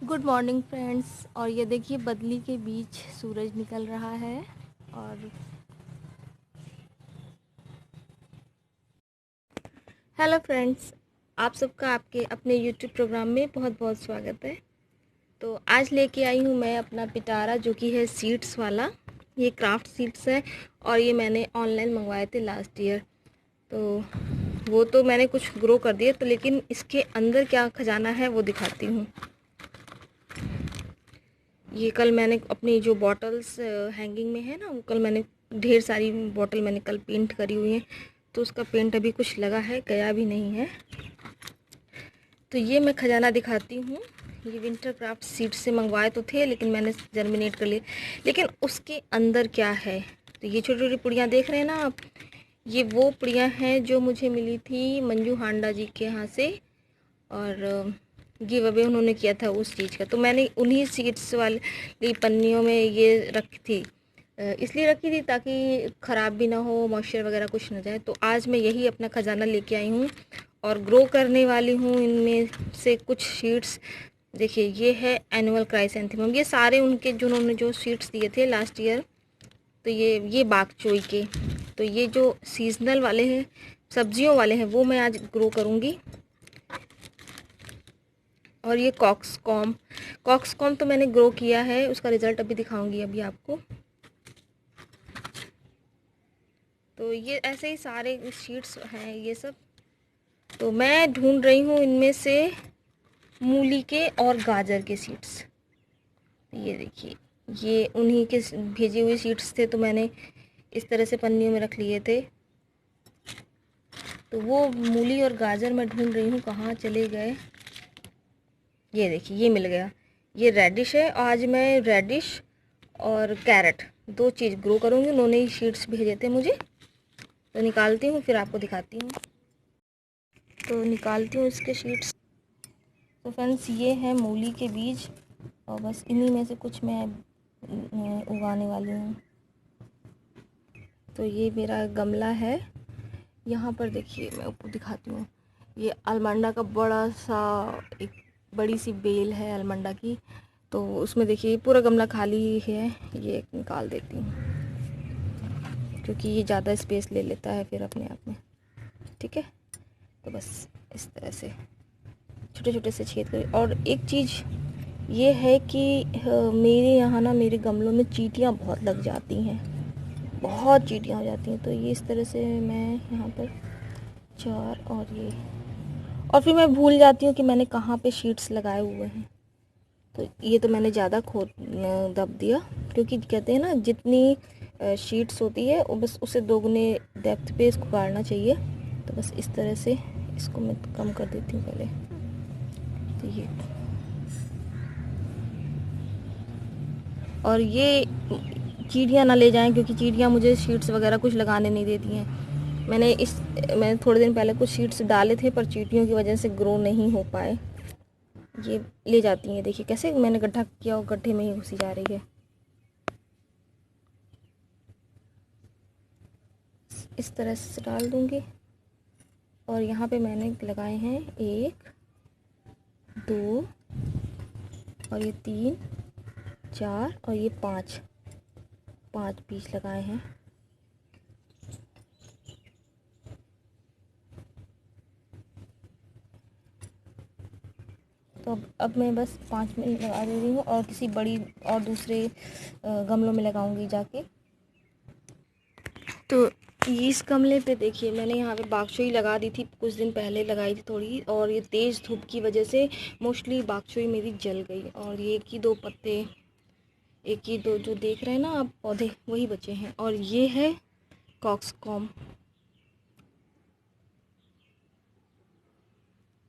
Good morning friends. और ये देखिए बदली के बीच सूरज निकल रहा है। और हेलो फ्रेंड्स, आप सबका आपके अपने यूट्यूब प्रोग्राम में बहुत बहुत स्वागत है। तो आज लेके आई हूँ मैं अपना पिटारा, जो कि है सीड्स वाला। ये क्राफ्ट सीड्स है और ये मैंने ऑनलाइन मंगवाए थे लास्ट ईयर। तो वो तो मैंने कुछ ग्रो कर दिए, तो लेकिन इसके अंदर क्या खजाना है वो दिखाती हूँ। ये कल मैंने अपनी जो बॉटल्स हैंगिंग में है ना, वो कल मैंने ढेर सारी बॉटल मैंने कल पेंट करी हुई है, तो उसका पेंट अभी कुछ लगा है, गया भी नहीं है। तो ये मैं खजाना दिखाती हूँ। ये विंटर क्राफ्ट सीड से मंगवाए तो थे, लेकिन मैंने जर्मिनेट कर लिए। लेकिन उसके अंदर क्या है, तो ये छोटी छोटी पुड़ियाँ देख रहे हैं ना आप, ये वो पुड़ियाँ हैं जो मुझे मिली थी मंजू हांडा जी के यहाँ से। और गिव अवे उन्होंने किया था उस चीज़ का, तो मैंने उन्हीं सीड्स वाली पन्नियों में ये रखी थी। इसलिए रखी थी ताकि ख़राब भी ना हो, मॉइस्चर वगैरह कुछ ना जाए। तो आज मैं यही अपना ख़जाना लेके आई हूँ और ग्रो करने वाली हूँ इनमें से कुछ सीड्स। देखिए, ये है एनुअल क्राइसेंथेमम। ये सारे उनके जिन्होंने जो सीड्स दिए थे लास्ट ईयर, तो ये बाग चोई के। तो ये जो सीजनल वाले हैं, सब्जियों वाले हैं, वो मैं आज ग्रो करूँगी। और ये कॉक्सकॉम तो मैंने ग्रो किया है, उसका रिज़ल्ट अभी दिखाऊंगी अभी आपको। तो ये ऐसे ही सारे शीट्स हैं ये सब। तो मैं ढूंढ रही हूँ इनमें से मूली के और गाजर के सीड्स। ये देखिए, ये उन्हीं के भेजे हुए सीड्स थे, तो मैंने इस तरह से पन्नियों में रख लिए थे। तो वो मूली और गाजर मैं ढूंढ रही हूँ, कहाँ चले गए। ये देखिए, ये मिल गया। ये रेडिश है। आज मैं रेडिश और कैरेट दो चीज़ ग्रो करूँगी। उन्होंने ही शीट्स भेजे थे मुझे, तो निकालती हूँ फिर आपको दिखाती हूँ। तो निकालती हूँ इसके शीट्स। तो फ्रेंड्स, ये है मूली के बीज, और बस इन्हीं में से कुछ मैं उगाने वाली हूँ। तो ये मेरा गमला है। यहाँ पर देखिए, मैं ऊपर दिखाती हूँ। ये अलमंडा का बड़ा सा एक बड़ी सी बेल है अलमंडा की। तो उसमें देखिए पूरा गमला खाली है। ये एक निकाल देती हूँ क्योंकि ये ज़्यादा स्पेस ले लेता है फिर अपने आप में। ठीक है, तो बस इस तरह से छोटे छोटे से छेद करें। और एक चीज़ ये है कि मेरे यहाँ ना, मेरे गमलों में चींटियाँ बहुत लग जाती हैं, बहुत चींटियाँ हो जाती हैं। तो ये इस तरह से मैं यहाँ पर चार, और फिर मैं भूल जाती हूँ कि मैंने कहाँ पे शीट्स लगाए हुए हैं। तो ये तो मैंने ज़्यादा खोद दब दिया, क्योंकि कहते हैं ना, जितनी शीट्स होती है वो बस उसे दोगुने डेप्थ पे इसको गाड़ना चाहिए। तो बस इस तरह से इसको मैं कम कर देती हूँ पहले। तो ये, और ये चींटियाँ ना ले जाएं, क्योंकि चींटियाँ मुझे शीट्स वगैरह कुछ लगाने नहीं देती हैं। मैंने थोड़े दिन पहले कुछ शीट्स डाले थे, पर चींटियों की वजह से ग्रो नहीं हो पाए। ये ले जाती हैं। देखिए कैसे मैंने गड्ढा किया और गड्ढे में ही घुसी जा रही है। इस तरह से डाल दूँगी। और यहाँ पे मैंने लगाए हैं 1 2 और ये 3 4 और ये 5 पीस लगाए हैं। तो अब मैं बस 5 मिनट लगा दे रही हूँ, और किसी बड़ी और दूसरे गमलों में लगाऊंगी जाके। तो इस गमले पे देखिए, मैंने यहाँ पे बागचोई लगा दी थी, कुछ दिन पहले लगाई थी थोड़ी, और ये तेज़ धूप की वजह से मोस्टली बागचोई मेरी जल गई। और ये एक ही दो पत्ते, एक ही दो जो देख रहे हैं ना आप पौधे, वही बचे हैं। और ये है कॉक्सकॉम।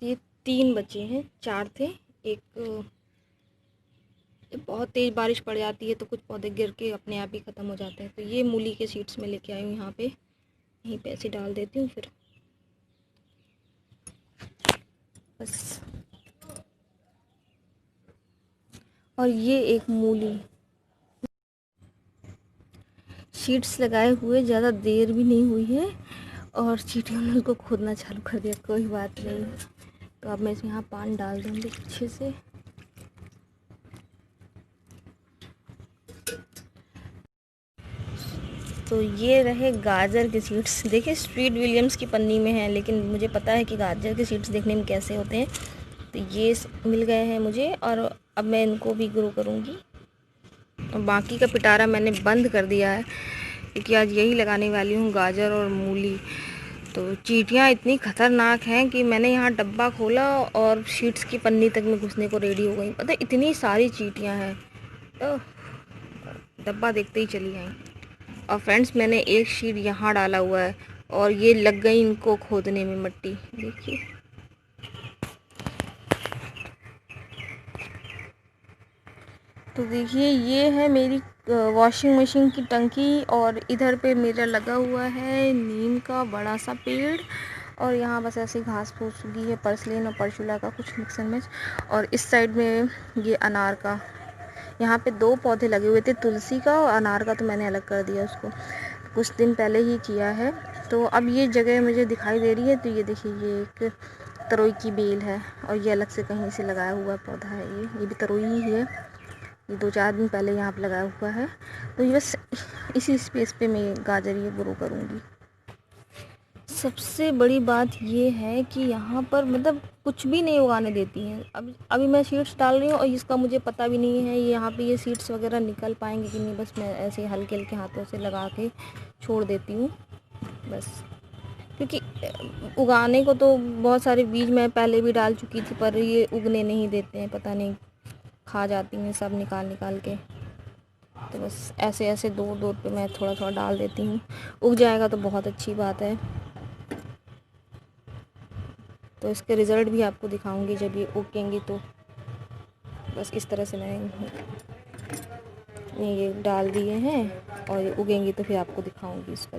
ये 3 बचे हैं, 4 थे। एक बहुत तेज़ बारिश पड़ जाती है तो कुछ पौधे गिर के अपने आप ही ख़त्म हो जाते हैं। तो ये मूली के सीड्स में लेके आई हूँ यहाँ पे, यहीं पे ऐसे डाल देती हूँ फिर बस। और ये एक मूली, शीट्स लगाए हुए ज़्यादा देर भी नहीं हुई है, और चींटियों ने उसको खोदना चालू कर दिया। कोई बात नहीं, तो अब मैं यहाँ पानी डाल दूँगी अच्छे से। तो ये रहे गाजर के सीड्स। देखिए स्वीट विलियम्स की पन्नी में है, लेकिन मुझे पता है कि गाजर के सीड्स देखने में कैसे होते हैं। तो ये मिल गए हैं मुझे, और अब मैं इनको भी ग्रो करूँगी। और बाकी का पिटारा मैंने बंद कर दिया है, क्योंकि आज यही लगाने वाली हूँ, गाजर और मूली। तो चींटियाँ इतनी ख़तरनाक हैं कि मैंने यहाँ डब्बा खोला और शीट्स की पन्नी तक में घुसने को रेडी हो गई। पता है इतनी सारी चींटियाँ हैं, तो डब्बा देखते ही चली आई। और फ्रेंड्स मैंने एक शीट यहाँ डाला हुआ है और ये लग गई इनको खोदने में मट्टी, देखिए। तो देखिए ये है मेरी वॉशिंग मशीन की टंकी, और इधर पे मेरा लगा हुआ है नीम का बड़ा सा पेड़, और यहाँ बस ऐसी घास फूस उगी है, परसलेन और परचूला का कुछ मिक्सर में। और इस साइड में ये अनार का, यहाँ पे 2 पौधे लगे हुए थे, तुलसी का और अनार का, तो मैंने अलग कर दिया उसको, कुछ दिन पहले ही किया है। तो अब ये जगह मुझे दिखाई दे रही है। तो ये देखिए ये एक तरोई की बेल है, और ये अलग से कहीं से लगाया हुआ पौधा है, ये भी तरोई ही है। ये 2-4 दिन पहले यहाँ पे लगाया हुआ है। तो ये बस इसी स्पेस पे मैं गाजर ये ग्रो करूँगी। सबसे बड़ी बात ये है कि यहाँ पर मतलब कुछ भी नहीं उगाने देती हैं। अभी मैं सीड्स डाल रही हूँ, और इसका मुझे पता भी नहीं है यहाँ पे ये सीड्स वगैरह निकल पाएंगे कि नहीं। बस मैं ऐसे हल्के हल्के हाथों से लगा के छोड़ देती हूँ बस, क्योंकि उगाने को तो बहुत सारे बीज मैं पहले भी डाल चुकी थी, पर ये उगने नहीं देते हैं, पता नहीं खा जाती हैं सब निकाल निकाल के। तो बस ऐसे ऐसे दूर दूर पे मैं थोड़ा थोड़ा डाल देती हूँ। उग जाएगा तो बहुत अच्छी बात है। तो इसके रिज़ल्ट भी आपको दिखाऊंगी जब ये उगेंगी। तो बस इस तरह से मैंने ये डाल दिए हैं, और ये उगेंगी तो फिर आपको दिखाऊंगी इसका